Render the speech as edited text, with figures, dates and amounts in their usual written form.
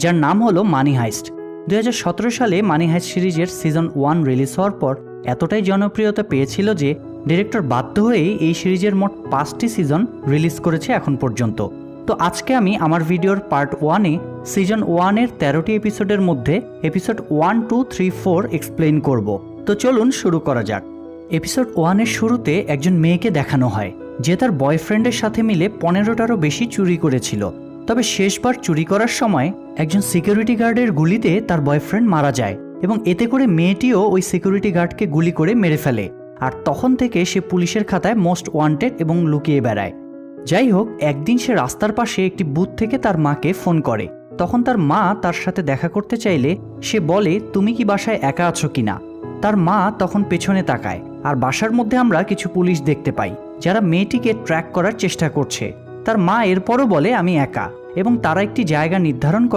যার নাম হলো মানি হাইস্ট। 2017 সালে মানি হাইস্ট সিরিজের সিজন 1 রিলিজ হওয়ার পর এতটাই জনপ্রিয়তা পেয়েছিল যে ডিরেক্টর বাধ্য হয়েই এই সিরিজের মোট 5টি সিজন রিলিজ করেছে এখন পর্যন্ত। তো আজকে আমি আমার ভিডিওর পার্ট 1-এ সিজন 1-এর 13টি এপিসোডের মধ্যে এপিসোড 1, 2, 3, 4 এক্সপ্লেইন করব। তো চলুন শুরু করা যাক। এপিসোড 1-এর শুরুতে একজন মেয়েকে দেখানো হয় যে তার বয়ফ্রেন্ডের সাথে মিলে 15টারও বেশি চুরি করেছিল। তবে শেষবার চুরি করার সময় একজন সিকিউরিটি গার্ডের গুলিতে তার বয়ফ্রেন্ড মারা যায় এবং এতে করে মেয়েটিও ওই সিকিউরিটি গার্ডকে গুলি করে মেরে ফেলে। আর তখন থেকে সে পুলিশের খাতায় মোস্ট ওয়ান্টেড এবং লুকিয়ে বেড়ায়। যাই হোক, একদিন সে রাস্তার পাশে একটি বুথ থেকে তার মাকে ফোন করে। তখন তার মা তার সাথে দেখা করতে চাইলে সে বলে, তুমি কি বাসায় একা আছো কিনা? তার মা তখন পেছনে তাকায় আর বাসার মধ্যে আমরা কিছু পুলিশ দেখতে পাই যারা মেয়েটিকে ট্র্যাক করার চেষ্টা করছে। তার মা এরপরও বলে, আমি একা, এবং তারা একটি জায়গা নির্ধারণ করে